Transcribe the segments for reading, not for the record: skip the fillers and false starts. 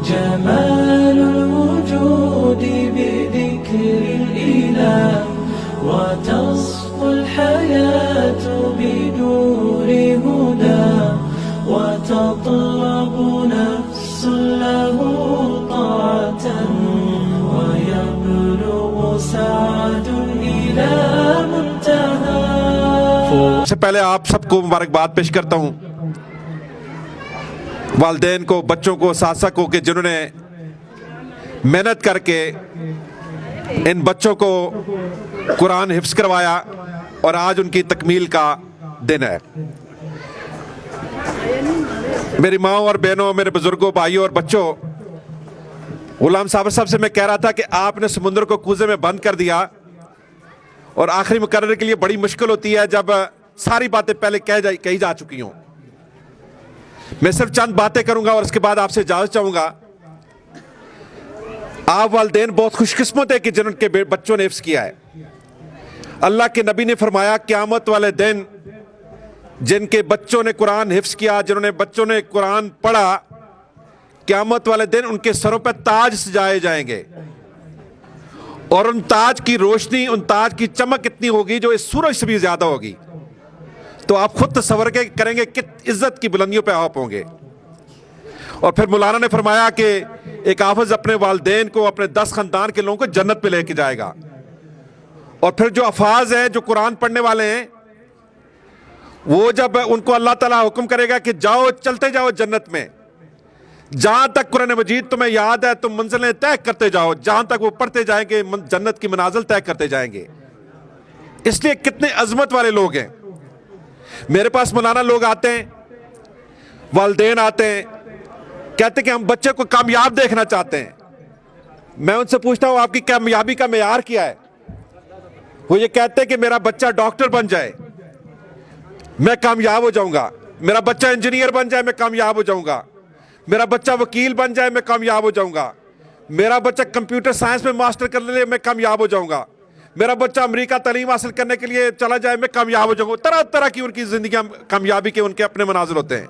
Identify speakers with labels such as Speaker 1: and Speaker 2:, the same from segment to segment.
Speaker 1: جمال الوجود بذكر الإله وتصفو الحياة بنور هدى وتطلب نفس له طاعة ويبلغ سعد إلى منتهى.
Speaker 2: سے پہلے آپ سب کو مبارکباد پیش کرتا ہوں، والدین کو، بچوں کو، اساتذہ کو، کہ جنہوں نے محنت کر کے ان بچوں کو قرآن حفظ کروایا اور آج ان کی تکمیل کا دن ہے. میری ماں اور بہنوں، میرے بزرگوں، بھائیوں اور بچوں، غلام صابر صاحب سے میں کہہ رہا تھا کہ آپ نے سمندر کو کوزے میں بند کر دیا، اور آخری مقرر کے لیے بڑی مشکل ہوتی ہے جب ساری باتیں پہلے کہی جا چکی ہوں. میں صرف چند باتیں کروں گا اور اس کے بعد آپ سے اجازت چاہوں گا. آپ والدین بہت خوش قسمت ہے کہ جن کے بچوں نے حفظ کیا ہے. اللہ کے نبی نے فرمایا قیامت والے دن جن کے بچوں نے قرآن حفظ کیا، جنہوں نے بچوں نے قرآن پڑھا، قیامت والے دن ان کے سروں پہ تاج سجائے جائیں گے، اور ان تاج کی روشنی، ان تاج کی چمک اتنی ہوگی جو اس سورج سے بھی زیادہ ہوگی. تو آپ خود تصور کریں گے کت عزت کی بلندیوں پہ آپ ہوں گے. اور پھر مولانا نے فرمایا کہ ایک حافظ اپنے والدین کو، اپنے 10 خاندان کے لوگوں کو جنت پہ لے کے جائے گا. اور پھر جو افاظ ہیں، جو قرآن پڑھنے والے ہیں، وہ جب ان کو اللہ تعالیٰ حکم کرے گا کہ جاؤ، چلتے جاؤ جنت میں، جہاں تک قرآن مجید تمہیں یاد ہے تم منزلیں طے کرتے جاؤ، جہاں تک وہ پڑھتے جائیں گے جنت کی منازل طے کرتے جائیں گے. اس لیے کتنے عظمت والے لوگ ہیں. میرے پاس مولانا لوگ آتے ہیں، والدین آتے ہیں، کہتے ہیں کہ ہم بچے کو کامیاب دیکھنا چاہتے ہیں. میں ان سے پوچھتا ہوں آپ کی کامیابی کا معیار کیا ہے؟ وہ یہ کہتے ہیں کہ میرا بچہ ڈاکٹر بن جائے میں کامیاب ہو جاؤں گا، میرا بچہ انجینئر بن جائے میں کامیاب ہو جاؤں گا، میرا بچہ وکیل بن جائے میں کامیاب ہو جاؤں گا، میرا بچہ کمپیوٹر سائنس میں ماسٹر کر لے میں کامیاب ہو جاؤں گا، میرا بچہ امریکہ تعلیم حاصل کرنے کے لیے چلا جائے میں کامیاب ہو جاؤں گا. طرح طرح کی ان کی زندگیاں کامیابی کے ان کے اپنے مناظر ہوتے ہیں.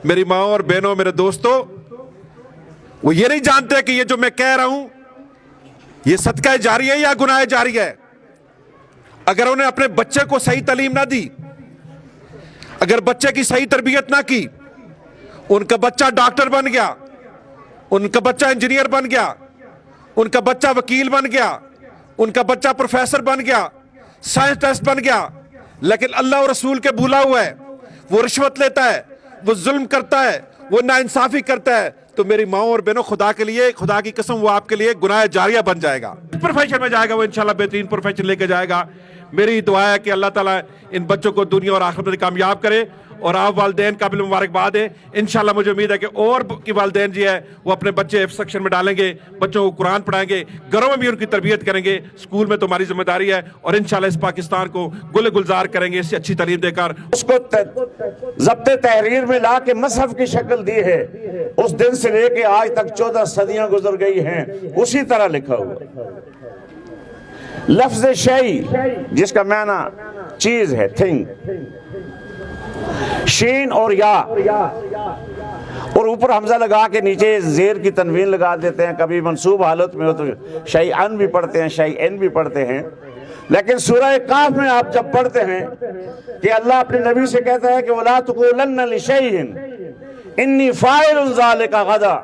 Speaker 2: میری ماں اور بہنوں، میرے دوستوں، وہ یہ نہیں جانتے کہ یہ جو میں کہہ رہا ہوں یہ صدقہ جاری ہے یا گناہ جاری ہے. اگر انہیں اپنے بچے کو صحیح تعلیم نہ دی، اگر بچے کی صحیح تربیت نہ کی، ان کا بچہ ڈاکٹر بن گیا، ان کا بچہ انجینئر بن گیا، ان کا بچہ وکیل بن گیا، ان کا بچہ پروفیسر بن گیا، سائنٹسٹ بن گیا، لیکن اللہ اور رسول کے بھولا ہوا ہے، وہ رشوت لیتا ہے، وہ ظلم کرتا ہے، وہ ناانصافی کرتا ہے، تو میری ماں اور بہنوں، خدا کے لیے، خدا کی قسم، وہ آپ کے لیے گناہ جاریہ بن جائے گا. پروفیشن میں جائے گا وہ انشاءاللہ بہترین پروفیشن لے کے جائے گا. میری دعا ہے کہ اللہ تعالیٰ ان بچوں کو دنیا اور آخرت میں کامیاب کرے. اور آپ والدین قابل مبارکباد ہے. انشاءاللہ مجھے امید ہے کہ اور کی والدین جو ہے وہ اپنے بچے حفظ سیکشن میں ڈالیں گے، بچوں کو قرآن پڑھائیں گے، گھروں میں بھی ان کی تربیت کریں گے. اسکول میں تو ہماری ذمہ داری ہے، اور انشاءاللہ اس پاکستان کو گل گلزار کریں گے اس سے اچھی تعلیم دے کر.
Speaker 3: اس کو ضبط تحریر میں لا کے مصحف کی شکل دی ہے. اس دن سے لے کے آج تک 14 صدیاں گزر گئی ہیں، اسی طرح لکھا ہوا. لفظ شیء جس کا معنی چیز ہے، تھنگ، شین اور یا، اور اوپر حمزہ لگا کے نیچے زیر کی تنوین لگا دیتے ہیں. کبھی منصوب حالت میں ہو تو شیئن بھی پڑھتے ہیں، شیئن بھی پڑھتے ہیں. لیکن سورہ کاف میں آپ جب پڑھتے ہیں کہ اللہ اپنے نبی سے کہتا ہے کہ وَلَا تُقُولَنَّ لِشَيْءٍ إِنِّي فَاعِلٌ ذَلِكَ غَدًا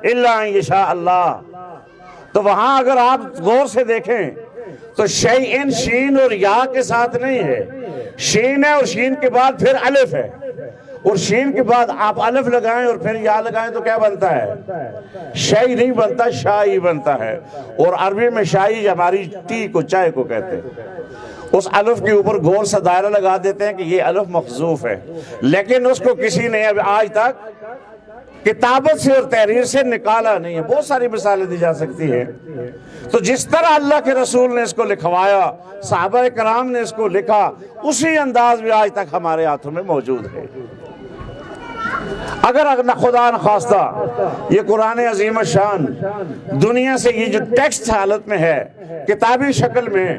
Speaker 3: إِلَّا أَن يَشَاءَ اللَّهُ، تو وہاں اگر آپ غور سے دیکھیں تو شیئن شین اور یا کے ساتھ نہیں ہے. شین ہے اور شین کے بعد پھر الف ہے، اور شین کے بعد آپ الف لگائیں اور پھر یا لگائیں تو کیا بنتا ہے؟ شائی نہیں بنتا، شائی بنتا ہے. اور عربی میں شائی ہماری ٹی کو، چائے کو کہتے ہیں. اس الف کے اوپر گول سا دائرہ لگا دیتے ہیں کہ یہ الف محذوف ہے، لیکن اس کو کسی نے اب آج تک کتابت سے اور تحریر سے نکالا نہیں ہے. بہت ساری مثالیں دی جا سکتی ہیں. تو جس طرح اللہ کے رسول نے اس کو لکھوایا، صحابہ کرام نے اس کو لکھا، اسی انداز میں آج تک ہمارے ہاتھوں میں موجود ہے. اگر خدا نخواستہ یہ قرآن عظیم الشان دنیا سے یہ جو ٹیکسٹ حالت میں ہے، کتابی شکل میں،